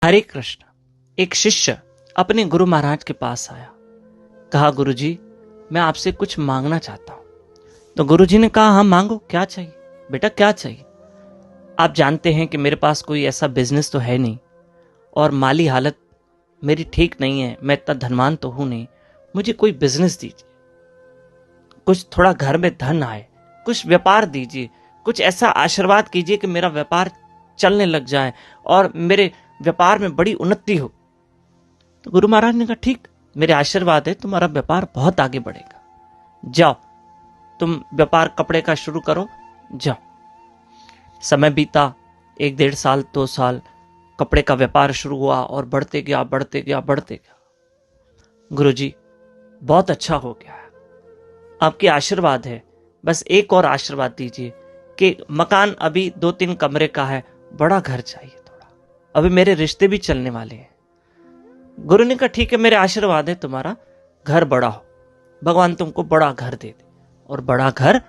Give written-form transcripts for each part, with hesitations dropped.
हरे कृष्ण। एक शिष्य अपने गुरु महाराज के पास आया। कहा, गुरुजी, मैं आपसे कुछ मांगना चाहता हूं। तो गुरुजी ने कहा, हाँ मांगो, क्या चाहिए बेटा, क्या चाहिए। आप जानते हैं कि मेरे पास कोई ऐसा बिजनेस तो है नहीं और माली हालत मेरी ठीक नहीं है, मैं इतना धनवान तो हूं नहीं। मुझे कोई बिजनेस दीजिए, कुछ थोड़ा घर में धन आए, कुछ व्यापार दीजिए, कुछ ऐसा आशीर्वाद कीजिए कि मेरा व्यापार चलने लग जाए और मेरे व्यापार में बड़ी उन्नति हो। तो गुरु महाराज ने कहा, ठीक, मेरे आशीर्वाद है, तुम्हारा व्यापार बहुत आगे बढ़ेगा। जाओ, तुम व्यापार कपड़े का शुरू करो, जाओ। समय बीता, 1-1.5 साल, 2 साल, कपड़े का व्यापार शुरू हुआ और बढ़ते गया, बढ़ते गया, बढ़ते गया। गुरुजी, बहुत अच्छा हो गया है, आपके आशीर्वाद है, बस एक और आशीर्वाद दीजिए कि मकान अभी 2-3 कमरे का है, बड़ा घर चाहिए थोड़ा, अभी मेरे रिश्ते भी चलने वाले हैं। गुरु ने कहा, ठीक है, मेरे आशीर्वाद है, तुम्हारा घर बड़ा हो, भगवान तुमको बड़ा घर दे दे। और बड़ा घर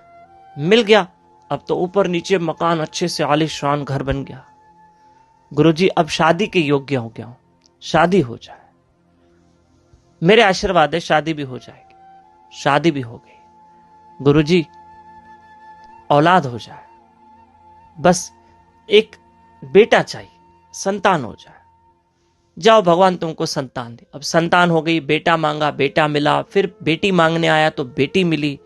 मिल गया। अब तो ऊपर नीचे मकान, अच्छे से आलीशान घर बन गया। गुरुजी, अब शादी के योग्य हो गया हूं, शादी हो जाए, मेरे आशीर्वाद है, शादी भी हो जाएगी। शादी भी हो गई। गुरुजी, औलाद हो जाए, बस एक बेटा चाहिए, संतान हो जाए। जाओ, भगवान तुमको संतान दे। अब संतान हो गई, बेटा मांगा, बेटा मिला, फिर बेटी मांगने आया तो बेटी मिली,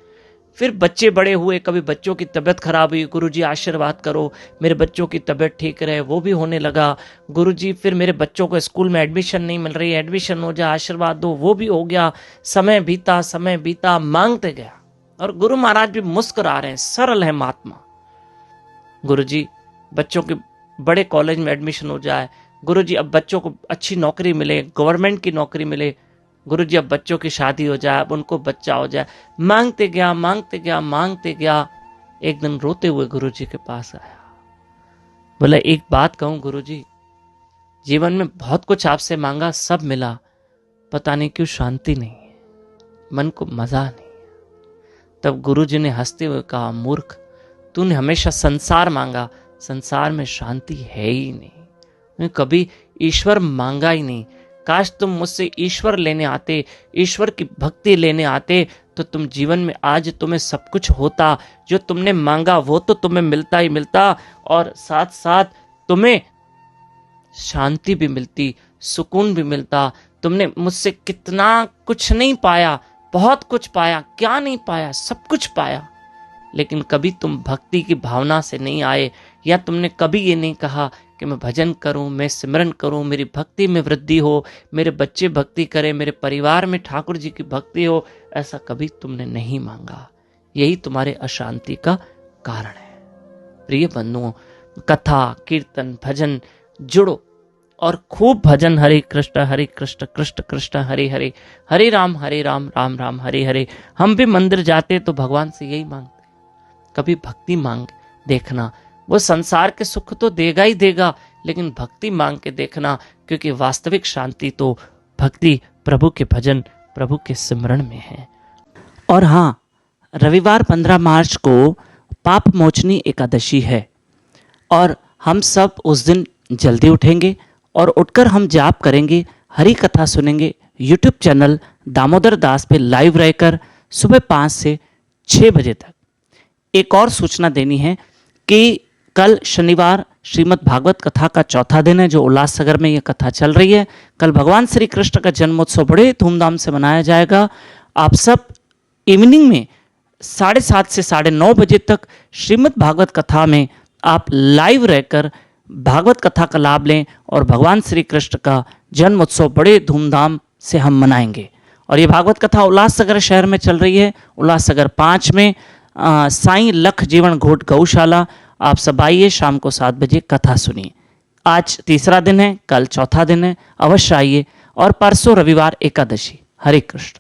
फिर बच्चे बड़े हुए, कभी बच्चों की तबीयत खराब हुई, गुरुजी आशीर्वाद करो मेरे बच्चों की तबीयत ठीक रहे, वो भी होने लगा। गुरुजी, फिर मेरे बच्चों को स्कूल में एडमिशन नहीं मिल रही, एडमिशन हो जाए, आशीर्वाद दो, वो भी हो गया। समय बीता, समय बीता, मांगते गया और गुरु महाराज भी मुस्कुरा रहे हैं, सरल है महात्मा। गुरुजी, बच्चों के बड़े कॉलेज में एडमिशन हो जाए, गुरुजी अब बच्चों को अच्छी नौकरी मिले, गवर्नमेंट की नौकरी मिले, गुरुजी अब बच्चों की शादी हो जाए, अब उनको बच्चा हो जाए। मांगते गया, मांगते गया, मांगते गया। एक दिन रोते हुए गुरुजी के पास आया। बोला, एक बात कहूं गुरुजी, जीवन में बहुत कुछ आपसे मांगा, सब मिला, पता नहीं क्यों शांति नहीं है, मन को मजा नहीं है। तब गुरुजी ने हंसते हुए कहा, मूर्ख, तूने हमेशा संसार मांगा, संसार में शांति है ही नहीं, कभी ईश्वर मांगा ही नहीं। काश तुम मुझसे ईश्वर लेने आते, ईश्वर की भक्ति लेने आते, तो तुम जीवन में आज तुम्हें सब कुछ होता, जो तुमने मांगा वो तो तुम्हें मिलता ही मिलता, और साथ साथ तुम्हें शांति भी मिलती, सुकून भी मिलता। तुमने मुझसे कितना कुछ नहीं पाया, बहुत कुछ पाया, क्या नहीं पाया, सब कुछ पाया, लेकिन कभी तुम भक्ति की भावना से नहीं आए, या तुमने कभी ये नहीं कहा कि मैं भजन करूं, मैं सिमरन करूं, मेरी भक्ति में वृद्धि हो, मेरे बच्चे भक्ति करें, मेरे परिवार में ठाकुर जी की भक्ति हो। ऐसा कभी तुमने नहीं मांगा, यही तुम्हारे अशांति का कारण है। प्रिय बंधुओं, कथा, कीर्तन, भजन जुड़ो और खूब भजन, हरे कृष्ण कृष्ण कृष्ण हरे हरे, हरे राम राम राम हरे हरे। हम भी मंदिर जाते तो भगवान से यही मांगते, कभी भक्ति मांग देखना, वो संसार के सुख तो देगा ही देगा, लेकिन भक्ति मांग के देखना, क्योंकि वास्तविक शांति तो भक्ति, प्रभु के भजन, प्रभु के सिमरण में है। और हाँ, रविवार 15 मार्च को पाप मोचनी एकादशी है और हम सब उस दिन जल्दी उठेंगे और उठकर हम जाप करेंगे, हरि कथा सुनेंगे। यूट्यूब चैनल दामोदर दास पे लाइव रहकर सुबह 5 से 6 बजे तक। एक और सूचना देनी है कि कल शनिवार श्रीमद् भागवत कथा का चौथा दिन है, जो उल्लासनगर में यह कथा चल रही है। कल भगवान श्री कृष्ण का जन्मोत्सव बड़े धूमधाम से मनाया जाएगा। आप सब इवनिंग में 7:30 से 9:30 बजे तक श्रीमद् भागवत कथा में आप लाइव रहकर भागवत कथा का लाभ लें और भगवान श्री कृष्ण का जन्मोत्सव बड़े धूमधाम से हम मनाएंगे। और ये भागवत कथा उल्लासनगर शहर में चल रही है, उल्लासनगर 5 में साईं लख जीवन घोट गौशाला। आप सब आइए, शाम को 7 बजे कथा सुनिए। आज तीसरा दिन है, कल चौथा दिन है, अवश्य आइए। और परसों रविवार एकादशी। हरे कृष्ण।